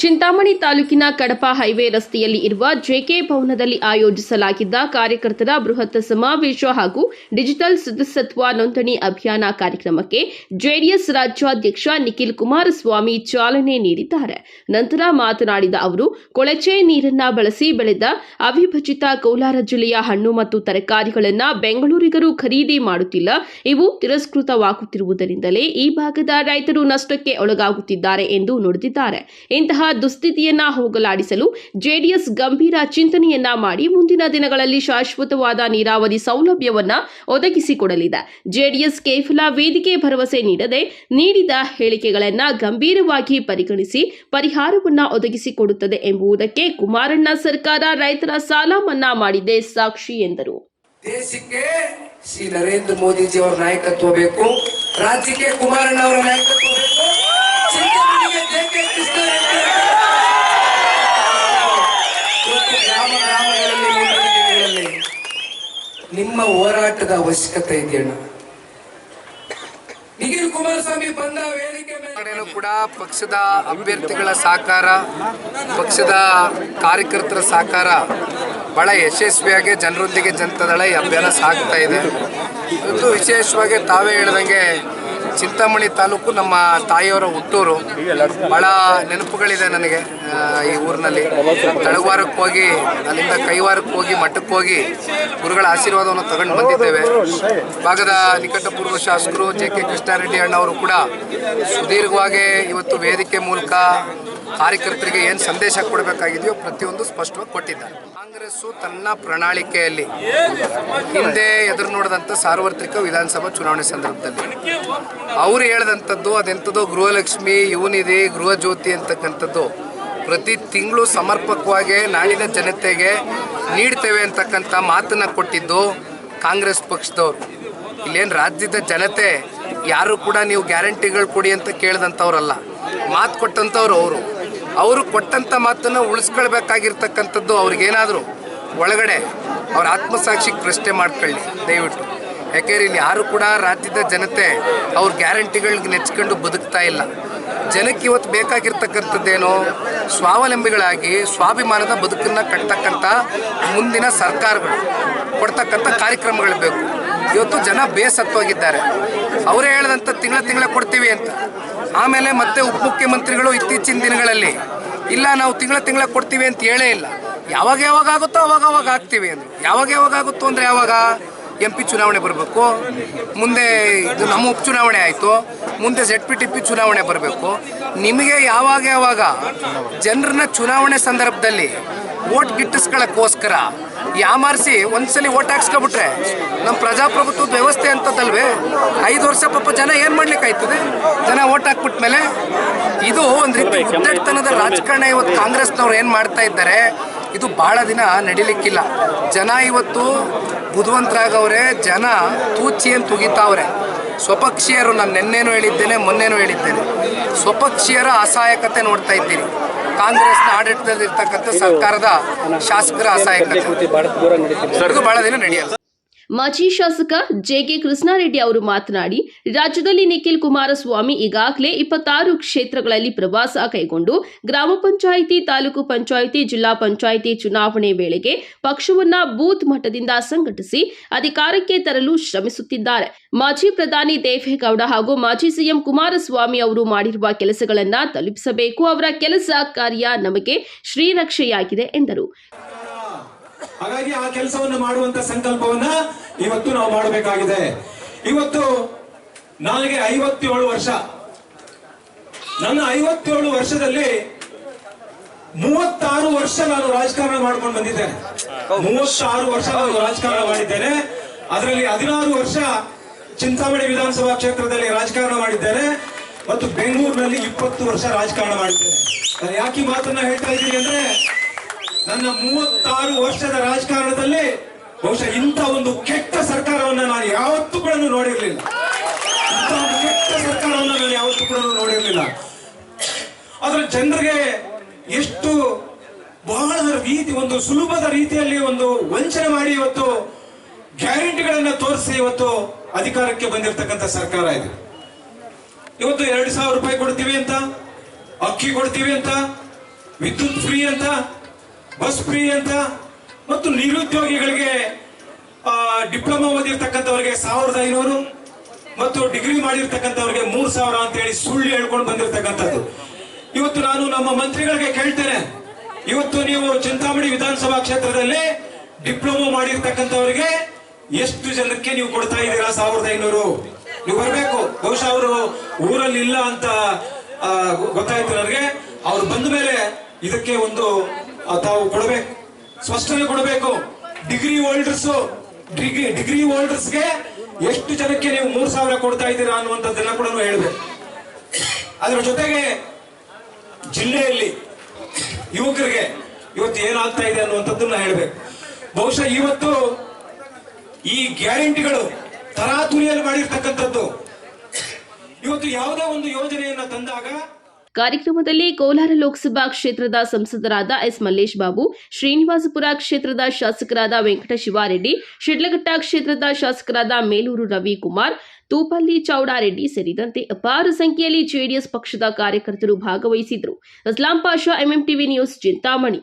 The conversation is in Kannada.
ಚಿಂತಾಮಣಿ ತಾಲೂಕಿನ ಕಡಪ ಹೈವೇ ರಸ್ತೆಯಲ್ಲಿ ಇರುವ ಜೆಕೆ ಭವನದಲ್ಲಿ ಆಯೋಜಿಸಲಾಗಿದ್ದ ಕಾರ್ಯಕರ್ತರ ಬೃಹತ್ ಸಮಾವೇಶ ಹಾಗೂ ಡಿಜಿಟಲ್ ಸದಸ್ಯತ್ವ ನೋಂದಣಿ ಅಭಿಯಾನ ಕಾರ್ಯಕ್ರಮಕ್ಕೆ ಜೆಡಿಎಸ್ ರಾಜ್ಯಾಧ್ಯಕ್ಷ ನಿಖಿಲ್ ಕುಮಾರಸ್ವಾಮಿ ಚಾಲನೆ ನೀಡಿದ್ದಾರೆ. ನಂತರ ಮಾತನಾಡಿದ ಅವರು, ಕೊಳಚೆ ನೀರನ್ನ ಬಳಸಿ ಬೆಳೆದ ಅವಿಭಜಿತ ಕೋಲಾರ ಜಿಲ್ಲೆಯ ಹಣ್ಣು ಮತ್ತು ತರಕಾರಿಗಳನ್ನು ಬೆಂಗಳೂರಿಗರು ಖರೀದಿ ಮಾಡುತ್ತಿಲ್ಲ. ಇವು ತಿರಸ್ಕೃತವಾಗುತ್ತಿರುವುದರಿಂದಲೇ ಈ ಭಾಗದ ರೈತರು ನಷ್ಟಕ್ಕೆ ಒಳಗಾಗುತ್ತಿದ್ದಾರೆ ಎಂದು ನುಡಿದಿದ್ದಾರೆ. ಇಂತಹ ದುಸ್ಥಿತಿಯನ್ನ ಹೋಗಲಾಡಿಸಲು ಜೆಡಿಎಸ್ ಗಂಭೀರ ಚಿಂತನೆಯನ್ನ ಮಾಡಿ ಮುಂದಿನ ದಿನಗಳಲ್ಲಿ ಶಾಶ್ವತವಾದ ನೀರಾವರಿ ಸೌಲಭ್ಯವನ್ನ ಒದಗಿಸಿಕೊಡಲಿದೆ. ಜೆಡಿಎಸ್ ಕೇವಲ ವೇದಿಕೆ ಭರವಸೆ ನೀಡದೆ ನೀಡಿದ ಹೇಳಿಕೆಗಳನ್ನ ಗಂಭೀರವಾಗಿ ಪರಿಗಣಿಸಿ ಪರಿಹಾರವನ್ನ ಒದಗಿಸಿಕೊಡುತ್ತದೆ ಎಂಬುದಕ್ಕೆ ಕುಮಾರಣ್ಣ ಸರ್ಕಾರ ರೈತರ ಸಾಲ ಮನ್ನಾ ಮಾಡಿದೆ ಸಾಕ್ಷಿ ಎಂದರು. ದೇಶಕ್ಕೆ ಶ್ರೀ ನರೇಂದ್ರ ಮೋದಿಜಿ ಅವರ ನಾಯಕತ್ವ ಬೇಕು, ರಾಜ್ಯಕ್ಕೆ ಕುಮಾರಣ್ಣ ಅವರ ನಾಯಕತ್ವ ಬೇಕು. ಗ್ರಾಮಗಳಲ್ಲಿ ನಿಮ್ಮ ಹೋರಾಟದ ಅವಶ್ಯಕತೆ ಇದೆಯಣ್ಣ. ನಿಖಿಲ್ ಕುಮಾರಸ್ವಾಮಿ ಬಂದ ವೇದಿಕೆ ಮೇಲೆ ಕೂಡ ಪಕ್ಷದ ಅಭ್ಯರ್ಥಿಗಳ ಸಹಕಾರ, ಪಕ್ಷದ ಕಾರ್ಯಕರ್ತರ ಸಹಕಾರ ಬಹಳ ಯಶಸ್ವಿಯಾಗಿ ಜನರೊಂದಿಗೆ ಜನತಾದಳ ಈ ಅಭಿಯಾನ ಸಾಗ್ತಾ ಇದೆ. ಇವತ್ತು ವಿಶೇಷವಾಗಿ ತಾವೇ ಹೇಳಿದಂಗೆ ಚಿಂತಾಮಣಿ ತಾಲೂಕು ನಮ್ಮ ತಾಯಿಯವರ ಹುಟ್ಟೂರು. ಭಾಳ ನೆನಪುಗಳಿದೆ ನನಗೆ ಈ ಊರಿನಲ್ಲಿ. ತಳವಾರಕ್ಕೆ ಹೋಗಿ ಅಲ್ಲಿಂದ ಕೈವಾರಕ್ಕೆ ಹೋಗಿ ಮಠಕ್ಕೆ ಹೋಗಿ ಗುರುಗಳ ಆಶೀರ್ವಾದವನ್ನು ತಗೊಂಡು ಬಂದಿದ್ದೇವೆ. ಭಾಗದ ನಿಕಟಪೂರ್ವ ಶಾಸಕರು ಜೆ.ಕೆ. ಕೃಷ್ಣಾರೆಡ್ಡಿ ಅಣ್ಣವರು ಕೂಡ ಸುದೀರ್ಘವಾಗಿ ಇವತ್ತು ವೇದಿಕೆ ಮೂಲಕ ಕಾರ್ಯಕರ್ತರಿಗೆ ಏನು ಸಂದೇಶ ಕೊಡಬೇಕಾಗಿದೆಯೋ ಪ್ರತಿಯೊಂದು ಸ್ಪಷ್ಟವಾಗಿ ಕೊಟ್ಟಿದ್ದಾರೆ. ಕಾಂಗ್ರೆಸ್ಸು ತನ್ನ ಪ್ರಣಾಳಿಕೆಯಲ್ಲಿ ಹಿಂದೆ ಎದುರು ನೋಡಿದಂಥ ಸಾರ್ವತ್ರಿಕ ವಿಧಾನಸಭಾ ಚುನಾವಣೆ ಸಂದರ್ಭದಲ್ಲಿ ಅವರು ಹೇಳಿದಂಥದ್ದು ಅದೆಂಥದ್ದು ಗೃಹಲಕ್ಷ್ಮಿ, ಯುವನಿಧಿ, ಗೃಹ ಜ್ಯೋತಿ ಅಂತಕ್ಕಂಥದ್ದು ಪ್ರತಿ ತಿಂಗಳು ಸಮರ್ಪಕವಾಗಿ ನಾಡಿನ ಜನತೆಗೆ ನೀಡ್ತೇವೆ ಅಂತಕ್ಕಂಥ ಮಾತನ್ನು ಕೊಟ್ಟಿದ್ದು ಕಾಂಗ್ರೆಸ್ ಪಕ್ಷದವರು. ಇಲ್ಲೇನು ರಾಜ್ಯದ ಜನತೆ ಯಾರು ಕೂಡ ನೀವು ಗ್ಯಾರಂಟಿಗಳು ಕೊಡಿ ಅಂತ ಕೇಳಿದಂಥವ್ರಲ್ಲ, ಮಾತು ಕೊಟ್ಟಂಥವ್ರು ಅವರು ಕೊಟ್ಟಂಥ ಮಾತನ್ನು ಉಳಿಸ್ಕೊಳ್ಬೇಕಾಗಿರ್ತಕ್ಕಂಥದ್ದು. ಅವ್ರಿಗೇನಾದರೂ ಒಳಗಡೆ ಅವ್ರ ಆತ್ಮಸಾಕ್ಷಿಗೆ ಪ್ರಶ್ನೆ ಮಾಡ್ಕೊಳ್ಳಿ ದಯವಿಟ್ಟು. ಯಾಕೆಂದರೆ ಇಲ್ಲಿ ಯಾರು ಕೂಡ ರಾಜ್ಯದ ಜನತೆ ಅವ್ರ ಗ್ಯಾರಂಟಿಗಳಿಗೆ ನೆಚ್ಕೊಂಡು ಬದುಕ್ತಾ ಇಲ್ಲ. ಜನಕ್ಕೆ ಇವತ್ತು ಬೇಕಾಗಿರ್ತಕ್ಕಂಥದ್ದೇನು, ಸ್ವಾವಲಂಬಿಗಳಾಗಿ ಸ್ವಾಭಿಮಾನದ ಬದುಕನ್ನು ಕಟ್ತಕ್ಕಂಥ ಮುಂದಿನ ಸರ್ಕಾರಗಳು ಕೊಡ್ತಕ್ಕಂಥ ಕಾರ್ಯಕ್ರಮಗಳು ಬೇಕು. ಇವತ್ತು ಜನ ಬೇಸತ್ತೋಗಿದ್ದಾರೆ. ಅವರೇ ಹೇಳಿದಂಥ ತಿಂಗಳ ಕೊಡ್ತೀವಿ ಅಂತ. ಆಮೇಲೆ ಮತ್ತೆ ಉಪಮುಖ್ಯಮಂತ್ರಿಗಳು ಇತ್ತೀಚಿನ ದಿನಗಳಲ್ಲಿ ಇಲ್ಲ ನಾವು ತಿಂಗಳ ಕೊಡ್ತೀವಿ ಅಂತ ಹೇಳೇ ಇಲ್ಲ. ಯಾವಾಗ ಆಗುತ್ತೋ ಅವಾಗ ಆಗ್ತೀವಿ ಅಂದರು. ಯಾವಾಗ ಆಗುತ್ತೋ ಅಂದರೆ ಯಾವಾಗ MP ಚುನಾವಣೆ ಬರಬೇಕು, ಮುಂದೆ ಇದು ನಮ್ಮ ಉಪಚುನಾವಣೆ ಆಯಿತು, ಮುಂದೆ ZPTP ಚುನಾವಣೆ ಬರಬೇಕು. ನಿಮಗೆ ಯಾವಾಗ ಜನರನ್ನ ಚುನಾವಣೆ ಸಂದರ್ಭದಲ್ಲಿ ಓಟ್ ಗಿಟ್ಟಿಸ್ಕೊಳ್ಳೋಕ್ಕೋಸ್ಕರ ಯಾಮಾರಿಸಿ ಒಂದ್ಸಲಿ ಓಟ್ ಹಾಕ್ಸ್ಕೊಬಿಟ್ರೆ ನಮ್ಮ ಪ್ರಜಾಪ್ರಭುತ್ವದ ವ್ಯವಸ್ಥೆ ಅಂತದಲ್ವೇ. 5 ವರ್ಷ ಪಾಪ ಜನ ಏನು ಮಾಡ್ಲಿಕ್ಕೆ ಆಯ್ತದೆ? ಜನ ಓಟ್ ಹಾಕ್ಬಿಟ್ಮೇಲೆ ಇದು ಒಂದು ರೀತಿ ಉದ್ದಟತನದ ರಾಜಕಾರಣ ಇವತ್ತು ಕಾಂಗ್ರೆಸ್ನವ್ರು ಏನು ಮಾಡ್ತಾ ಇದ್ದಾರೆ. ಇದು ಭಾಳ ದಿನ ನಡಿಲಿಕ್ಕಿಲ್ಲ. ಜನ ಇವತ್ತು ಬುದ್ಧಿವಂತರಾಗವ್ರೆ, ಜನ ತೂಚಿ ಅಂತ ತುಗಿತಾವ್ರೆ. ಸ್ವಪಕ್ಷೀಯರು, ನಾನು ನಿನ್ನೆನೂ ಹೇಳಿದ್ದೇನೆ, ಮೊನ್ನೆನೂ ಹೇಳಿದ್ದೇನೆ, ಸ್ವಪಕ್ಷೀಯರ ಅಸಹಾಯಕತೆ ನೋಡ್ತಾ ಇದ್ದೀರಿ. ಕಾಂಗ್ರೆಸ್ನ ಆಡಳಿತದಲ್ಲಿರ್ತಕ್ಕಂಥ ಸರ್ಕಾರದ ಶಾಸಕರ ಅಸಹಾಯಕತೆ ಇದು ಬಹಳ ದಿನ ನಡೆಯಲ್ಲ. ಮಾಜಿ ಶಾಸಕ ಜೆ.ಕೆ. ಕೃಷ್ಣಾರೆಡ್ಡಿ ಅವರು ಮಾತನಾಡಿ, ರಾಜ್ಯದಲ್ಲಿ ನಿಖಿಲ್ ಕುಮಾರಸ್ವಾಮಿ ಈಗಾಗಲೇ 26 ಕ್ಷೇತ್ರಗಳಲ್ಲಿ ಪ್ರವಾಸ ಕೈಗೊಂಡು ಗ್ರಾಮ ಪಂಚಾಯಿತಿ, ತಾಲೂಕು ಪಂಚಾಯಿತಿ, ಜಿಲ್ಲಾ ಪಂಚಾಯಿತಿ ಚುನಾವಣೆ ವೇಳೆಗೆ ಪಕ್ಷವನ್ನ ಬೂತ್ ಮಟ್ಟದಿಂದ ಸಂಘಟಿಸಿ ಅಧಿಕಾರಕ್ಕೆ ತರಲು ಶ್ರಮಿಸುತ್ತಿದ್ದಾರೆ. ಮಾಜಿ ಪ್ರಧಾನಿ ದೇವೇಗೌಡ ಹಾಗೂ ಮಾಜಿ ಸಿಎಂ ಕುಮಾರಸ್ವಾಮಿ ಅವರು ಮಾಡಿರುವ ಕೆಲಸಗಳನ್ನ ತಲುಪಿಸಬೇಕು. ಅವರ ಕೆಲಸ ಕಾರ್ಯ ನಮಗೆ ಶ್ರೀರಕ್ಷೆಯಾಗಿದೆ ಎಂದರು. ಹಾಗಾಗಿ ಆ ಕೆಲಸವನ್ನು ಮಾಡುವಂತ ಸಂಕಲ್ಪವನ್ನ ಇವತ್ತು ನಾವು ಮಾಡಬೇಕಾಗಿದೆ. ಇವತ್ತು ನನಗೆ 57 ವರ್ಷ. ನನ್ನ 57 ವರ್ಷದಲ್ಲಿ 36 ವರ್ಷ ನಾನು ರಾಜಕಾರಣ ಮಾಡ್ಕೊಂಡು ಬಂದಿದ್ದೇನೆ. 36 ವರ್ಷ ನಾನು ರಾಜಕಾರಣ ಮಾಡಿದ್ದೇನೆ. ಅದರಲ್ಲಿ 16 ವರ್ಷ ಚಿಂತಾಮಣಿ ವಿಧಾನಸಭಾ ಕ್ಷೇತ್ರದಲ್ಲಿ ರಾಜಕಾರಣ ಮಾಡಿದ್ದೇನೆ ಮತ್ತು ಬೆಂಗಳೂರಿನಲ್ಲಿ 20 ವರ್ಷ ರಾಜಕಾರಣ ಮಾಡಿದ್ದೇನೆ. ನಾನು ಯಾಕೆ ಈ ಮಾತನ್ನ ಹೇಳ್ತಾ ಇದ್ದೀನಿ ಅಂದ್ರೆ, ನನ್ನ 36 ವರ್ಷದ ರಾಜಕಾರಣದಲ್ಲಿ ಬಹುಶಃ ಇಂಥ ಒಂದು ಕೆಟ್ಟ ಸರ್ಕಾರವನ್ನ ನಾನು ಯಾವತ್ತೂ ಕೂಡ ನೋಡಿರಲಿಲ್ಲ. ಇಂಥ ಒಂದು ಕೆಟ್ಟ ಸರ್ಕಾರವನ್ನ ನಾನು ಯಾವತ್ತೂ ಕೂಡ ನೋಡಿರಲಿಲ್ಲ. ಅದರ ಜನರಿಗೆ ಎಷ್ಟು ಬಹಳ ಒಂದು ಸುಲಭದ ರೀತಿಯಲ್ಲಿ ಒಂದು ವಂಚನೆ ಮಾಡಿ ಇವತ್ತು ಗ್ಯಾರಂಟಿಗಳನ್ನ ತೋರಿಸಿ ಇವತ್ತು ಅಧಿಕಾರಕ್ಕೆ ಬಂದಿರತಕ್ಕಂಥ ಸರ್ಕಾರ ಇದೆ. ಇವತ್ತು 2,000 ರೂಪಾಯಿ ಕೊಡ್ತೀವಿ ಅಂತ, ಅಕ್ಕಿ ಕೊಡ್ತೀವಿ ಅಂತ, ವಿದ್ಯುತ್ ಫ್ರೀ ಅಂತ, ಬಸ್ ಫ್ರೀ ಅಂತ, ಮತ್ತು ನಿರುದ್ಯೋಗಿಗಳಿಗೆ ಡಿಪ್ಲೊಮಾ ಓದಿರ್ತಕ್ಕಂಥವ್ರಿಗೆ 1500 ಮತ್ತು ಡಿಗ್ರಿ ಮಾಡಿರ್ತಕ್ಕಂಥವ್ರಿಗೆ 3000 ಅಂತ ಹೇಳಿ ಸುಳ್ಳು ಹೇಳ್ಕೊಂಡು ಬಂದಿರತಕ್ಕಂಥದ್ದು. ಇವತ್ತು ನಾನು ನಮ್ಮ ಮಂತ್ರಿಗಳಿಗೆ ಕೇಳ್ತೇನೆ, ಇವತ್ತು ನೀವು ಚಿಂತಾಮಣಿ ವಿಧಾನಸಭಾ ಕ್ಷೇತ್ರದಲ್ಲಿ ಡಿಪ್ಲೊಮಾ ಮಾಡಿರ್ತಕ್ಕಂಥವ್ರಿಗೆ ಎಷ್ಟು ಜನಕ್ಕೆ ನೀವು ಕೊಡ್ತಾ ಇದ್ದೀರಾ? 1500. ನೀವು ಬರಬೇಕು. ಬಹುಶಃ ಅವರು ಊರಲ್ಲಿ ಇಲ್ಲ ಅಂತ ಗೊತ್ತಾಯ್ತು ನನಗೆ. ಅವ್ರು ಬಂದ ಮೇಲೆ ಇದಕ್ಕೆ ಒಂದು ತಾವು ಕೊಡಬೇಕು, ಸ್ಪಷ್ಟನೆ ಕೊಡಬೇಕು. ಡಿಗ್ರಿ ಹೋಲ್ಡರ್ಸ್ಗೆ ಎಷ್ಟು ಜನಕ್ಕೆ ನೀವು 3000 ಕೊಡ್ತಾ ಇದ್ದೀರಾ ಅನ್ನುವಂಥದ್ದನ್ನ ಕೂಡ ಹೇಳಬೇಕು. ಅದರ ಜೊತೆಗೆ ಜಿಲ್ಲೆಯಲ್ಲಿ ಯುವಕರಿಗೆ ಇವತ್ತು ಏನಾಗ್ತಾ ಇದೆ ಅನ್ನುವಂಥದ್ದನ್ನ ಹೇಳಬೇಕು. ಬಹುಶಃ ಇವತ್ತು ಈ ಗ್ಯಾರಂಟಿಗಳು ತರಾತುರಿಯಲ್ಲಿ ಮಾಡಿರ್ತಕ್ಕಂಥದ್ದು. ಇವತ್ತು ಯಾವುದೇ ಒಂದು ಯೋಜನೆಯನ್ನ ತಂದಾಗ ಕಾರ್ಯಕ್ರಮದಲ್ಲಿ ಕೋಲಾರ ಲೋಕಸಭಾ ಕ್ಷೇತ್ರದ ಸಂಸದರಾದ ಎಸ್ ಮಲ್ಲೇಶ್ ಬಾಬು, ಶ್ರೀನಿವಾಸಪುರ ಕ್ಷೇತ್ರದ ಶಾಸಕರಾದ ವೆಂಕಟಶಿವಾರೆಡ್ಡಿ, ಶಿಡ್ಲಘಟ್ಟ ಕ್ಷೇತ್ರದ ಶಾಸಕರಾದ ಮೇಲೂರು ರವಿಕುಮಾರ್, ತೂಪಲ್ಲಿ ಚೌಡಾರೆಡ್ಡಿ ಸೇರಿದಂತೆ ಅಪಾರ ಸಂಖ್ಯೆಯಲ್ಲಿ ಜೆಡಿಎಸ್ ಪಕ್ಷದ ಕಾರ್ಯಕರ್ತರು ಭಾಗವಹಿಸಿದ್ದರು. ಅಸ್ಲಾಂ ಪಾಷಾ, ಎಂಎಂಟಿವಿ ನ್ಯೂಸ್, ಚಿಂತಾಮಣಿ.